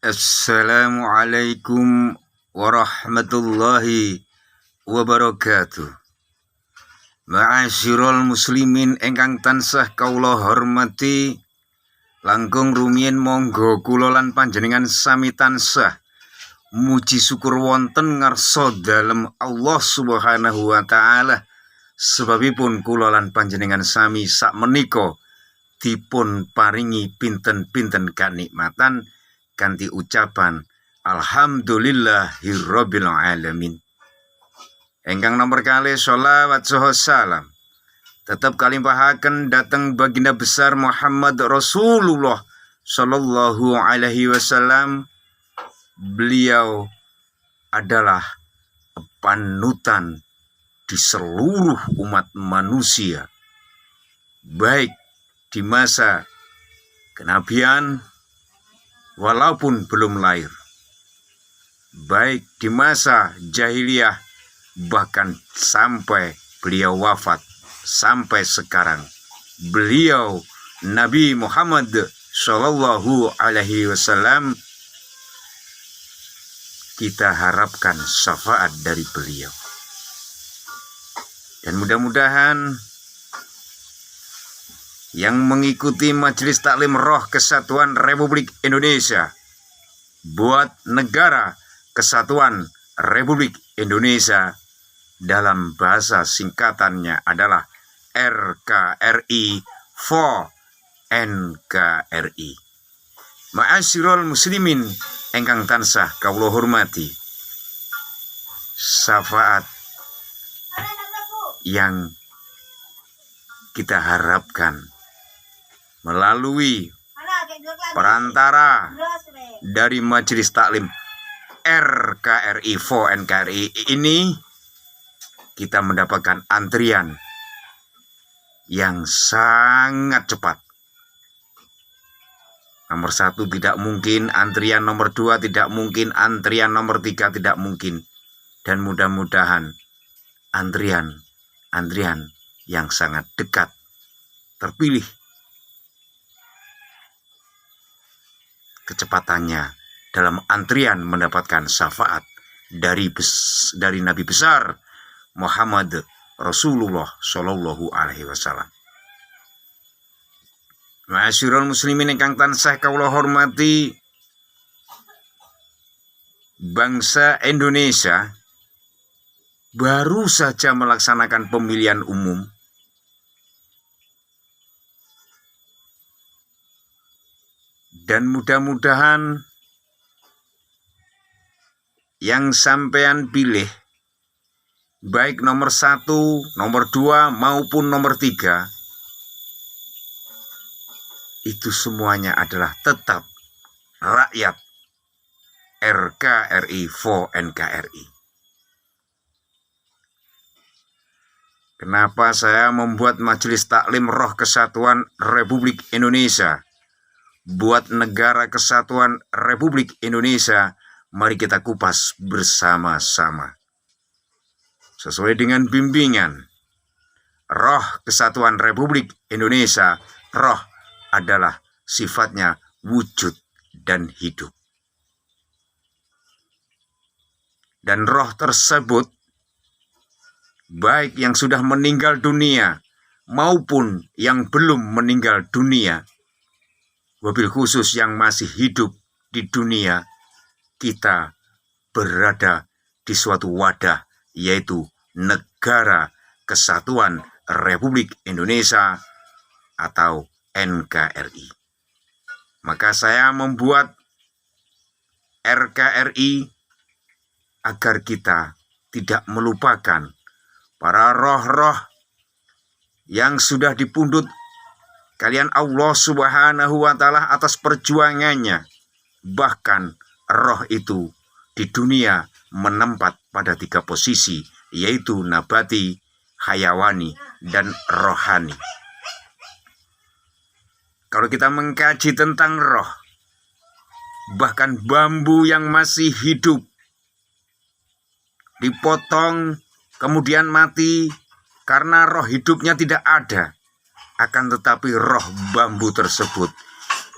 Assalamualaikum warahmatullahi wabarakatuh. Ma'asyiral muslimin ingkang tansah kawula hormati, langkung rumiyin monggo kula lan panjenengan sami tansah muji syukur wonten ngarsa dalem Allah Subhanahu wa taala. Sebabipun kula lan panjenengan sami sakmenika dipun paringi pinten-pinten kanikmatan kanthi ucapan alhamdulillahirabbil alamin. Ingkang nomor kalih sholawat saha salam tetap kalimpahaken dhateng baginda besar Muhammad Rasulullah sallallahu alaihi wasallam. Beliau adalah panutan di seluruh umat manusia, baik di masa kenabian walaupun belum lahir, baik di masa jahiliyah, bahkan sampai beliau wafat sampai sekarang. Beliau Nabi Muhammad Shallallahu Alaihi Wasallam, kita harapkan syafaat dari beliau. Dan mudah-mudahan yang mengikuti Majelis Taklim Roh Kesatuan Republik Indonesia buat Negara Kesatuan Republik Indonesia, dalam bahasa singkatannya adalah RKRI 4 NKRI. Ma'asyiral muslimin ingkang tansah kawula hormati, syafaat yang kita harapkan melalui perantara dari Majelis Taklim RKRI 4 NKRI ini, kita mendapatkan antrian yang sangat cepat. Nomor 1 tidak mungkin, antrian nomor 2 tidak mungkin, antrian nomor 3 tidak mungkin. Dan mudah-mudahan antrian yang sangat dekat terpilih kecepatannya dalam antrian mendapatkan syafaat dari Nabi besar Muhammad Rasulullah Shallallahu Alaihi Wasallam. Ma'asyiral muslimin ingkang tansah kawula hormati, bangsa Indonesia baru saja melaksanakan pemilihan umum dan mudah-mudahan yang sampean pilih, baik nomor 1, nomor 2 maupun nomor 3, itu semuanya adalah tetap rakyat RKRI 4 NKRI. Kenapa saya membuat Majelis Taklim Roh Kesatuan Republik Indonesia buat Negara Kesatuan Republik Indonesia? Mari kita kupas bersama-sama sesuai dengan bimbingan Roh Kesatuan Republik Indonesia. Roh adalah sifatnya wujud dan hidup, dan roh tersebut baik yang sudah meninggal dunia maupun yang belum meninggal dunia, wabil khusus yang masih hidup di dunia, kita berada di suatu wadah, yaitu Negara Kesatuan Republik Indonesia atau NKRI. Maka saya membuat RKRI agar kita tidak melupakan para roh-roh yang sudah dipundhut kalian Allah Subhanahu wa taala atas perjuangannya. Bahkan roh itu di dunia menempat pada 3 posisi, yaitu nabati, hayawani, dan rohani. Kalau kita mengkaji tentang roh, bahkan bambu yang masih hidup dipotong kemudian mati karena roh hidupnya tidak ada, akan tetapi roh bambu tersebut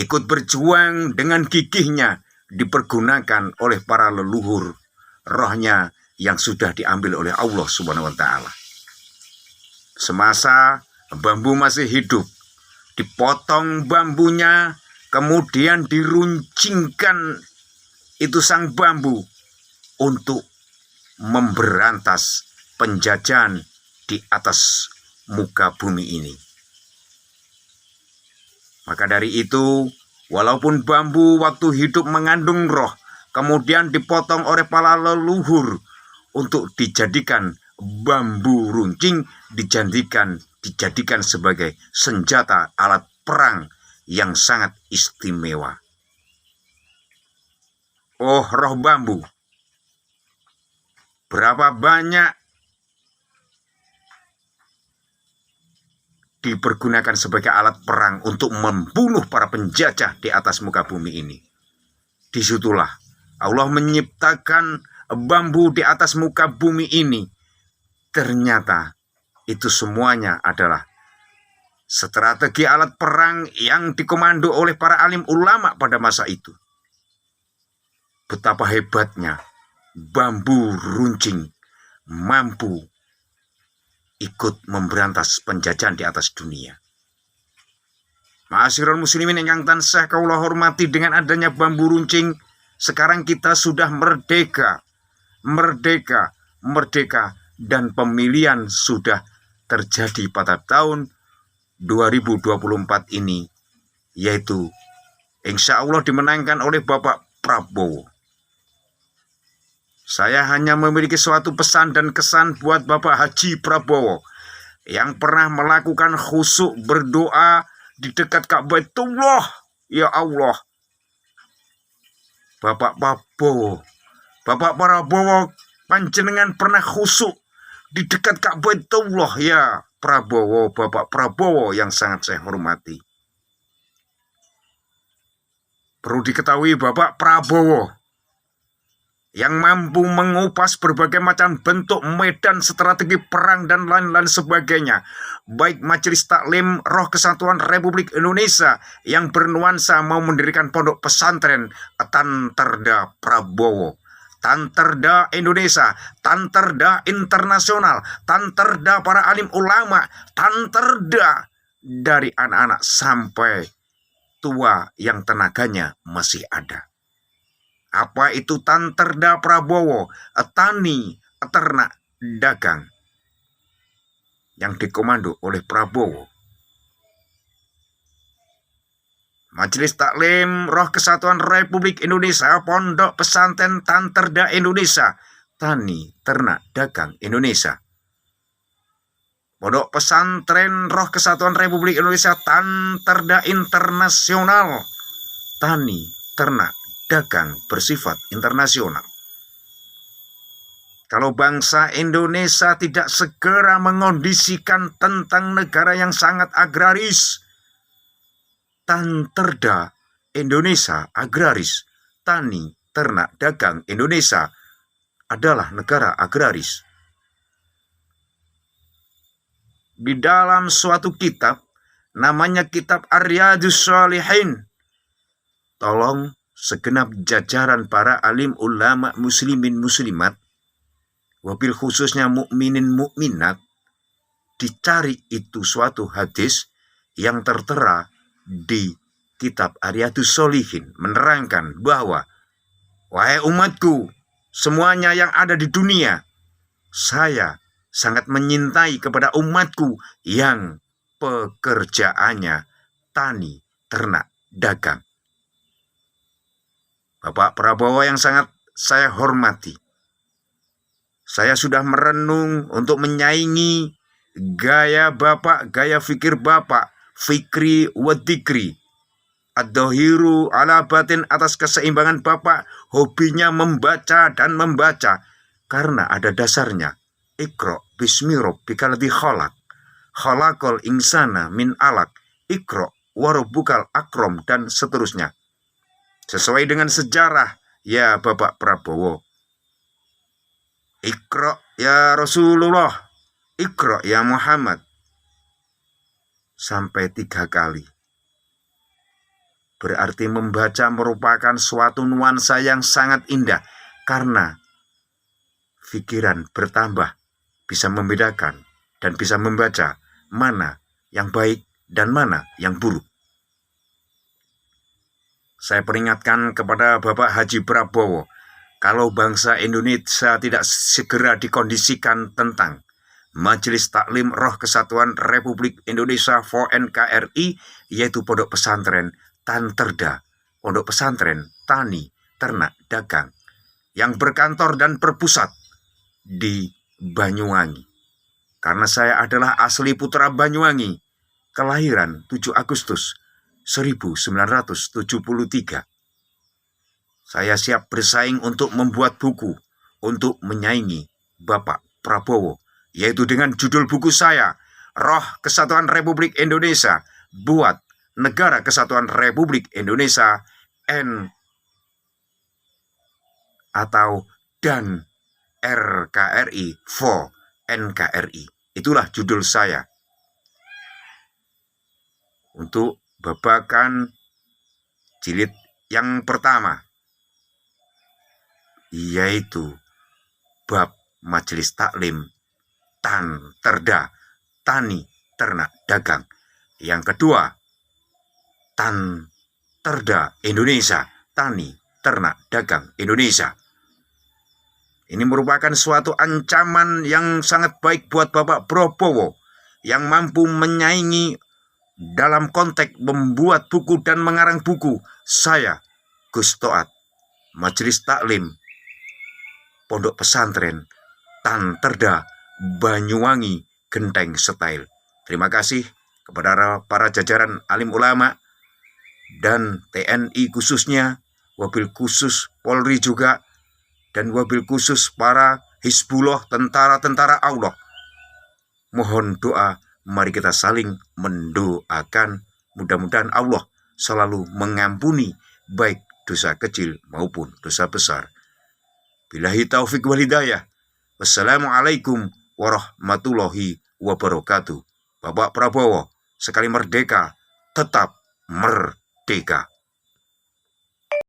ikut berjuang dengan gigihnya dipergunakan oleh para leluhur, rohnya yang sudah diambil oleh Allah Subhanahu wa Ta'ala. Semasa bambu masih hidup, dipotong bambunya, kemudian diruncingkan itu sang bambu untuk memberantas penjajahan di atas muka bumi ini. Maka dari itu, walaupun bambu waktu hidup mengandung roh, kemudian dipotong oleh para leluhur untuk dijadikan bambu runcing, dijadikan sebagai senjata alat perang yang sangat istimewa. Oh, roh bambu, berapa banyak dipergunakan sebagai alat perang untuk membunuh para penjajah di atas muka bumi ini. Disitulah Allah menciptakan bambu di atas muka bumi ini. Ternyata itu semuanya adalah strategi alat perang yang dikomando oleh para alim ulama pada masa itu. Betapa hebatnya bambu runcing mampu ikut memberantas penjajahan di atas dunia. Ma'asyiral muslimin ingkang tansah kaula hormati, dengan adanya bambu runcing, sekarang kita sudah merdeka, dan pemilihan sudah terjadi pada tahun 2024 ini, yaitu insya Allah dimenangkan oleh Bapak Prabowo. Saya hanya memiliki suatu pesan dan kesan buat Bapak Haji Prabowo yang pernah melakukan khusyuk berdoa di dekat Ka'batullah. Ya Allah, Bapak Prabowo, panjenengan pernah khusyuk di dekat Ka'batullah ya Prabowo, Bapak Prabowo yang sangat saya hormati. Perlu diketahui Bapak Prabowo yang mampu mengupas berbagai macam bentuk medan strategi perang dan lain-lain sebagainya, baik Majelis Taklim Roh Kesatuan Republik Indonesia yang bernuansa mau mendirikan pondok pesantren Tanterda Prabowo, Tanterda Indonesia, Tanterda internasional, Tanterda para alim ulama, Tanterda dari anak-anak sampai tua yang tenaganya masih ada. Apa itu Tanterda Prabowo? Tani, ternak, dagang yang dikomando oleh Prabowo. Majelis Taklim Roh Kesatuan Republik Indonesia, Pondok Pesantren Tanterda Indonesia, Tani, Ternak, Dagang Indonesia. Pondok Pesantren Roh Kesatuan Republik Indonesia, Tanterda Internasional, Tani, Ternak, Dagang bersifat internasional. Kalau bangsa Indonesia tidak segera mengondisikan tentang negara yang sangat agraris, Tanterda Indonesia agraris, Tani, Ternak, Dagang Indonesia adalah negara agraris. Di dalam suatu kitab, namanya kitab Ar-Riyadhus Shalihin, tolong segenap jajaran para alim ulama muslimin muslimat, wabil khususnya mukminin mukminat, dicari itu suatu hadis yang tertera di kitab Ar-Riyadhus Shalihin, menerangkan bahwa, wahai umatku semuanya yang ada di dunia, saya sangat menyintai kepada umatku yang pekerjaannya tani, ternak, dagang. Bapak Prabowo yang sangat saya hormati, saya sudah merenung untuk menyaingi gaya Bapak, gaya fikir Bapak, fikri wa dikri, ad-dhahiru ala batin, atas keseimbangan Bapak, hobinya membaca dan membaca, karena ada dasarnya. Iqra bismi rabbikal ladzi khalaq, khalaqal insana min alaq, iqra wa rabbukal akram, dan seterusnya. Sesuai dengan sejarah ya Bapak Prabowo. Iqra ya Rasulullah, Iqra ya Muhammad, sampai 3 kali. berarti membaca merupakan suatu nuansa yang sangat indah karena pikiran bertambah, bisa membedakan dan bisa membaca mana yang baik dan mana yang buruk. Saya peringatkan kepada Bapak Haji Prabowo, kalau bangsa Indonesia tidak segera dikondisikan tentang Majelis Taklim Roh Kesatuan Republik Indonesia for NKRI, yaitu Pondok Pesantren Tanterda, Pondok Pesantren Tani, Ternak, Dagang, yang berkantor dan berpusat di Banyuwangi. Karena saya adalah asli putra Banyuwangi, kelahiran 7 Agustus 1973. Saya siap bersaing untuk membuat buku untuk menyaingi Bapak Prabowo, yaitu dengan judul buku saya, Roh Kesatuan Republik Indonesia buat Negara Kesatuan Republik Indonesia atau dan RKRI for NKRI. Itulah judul saya. Untuk babakan jilid yang pertama, yaitu bab Majelis Taklim Tanterda, Tani, Ternak, Dagang. Yang kedua, Tanterda Indonesia, Tani, Ternak, Dagang Indonesia. Ini merupakan suatu ancaman yang sangat baik buat Bapak Prabowo yang mampu menyaingi dalam konteks membuat buku dan mengarang buku. Saya, Gus Toat, Majelis Taklim Pondok Pesantren Tanterda, Banyuwangi, Genteng Style. Terima kasih kepada para jajaran alim ulama dan TNI khususnya, wabil khusus Polri juga, dan wabil khusus para Hizbullah, tentara-tentara Allah. Mohon doa, mari kita saling mendoakan. Mudah-mudahan Allah selalu mengampuni baik dosa kecil maupun dosa besar. Billahi taufik wal hidayah. Wassalamualaikum warahmatullahi wabarakatuh. Bapak Prabowo, sekali merdeka, tetap merdeka.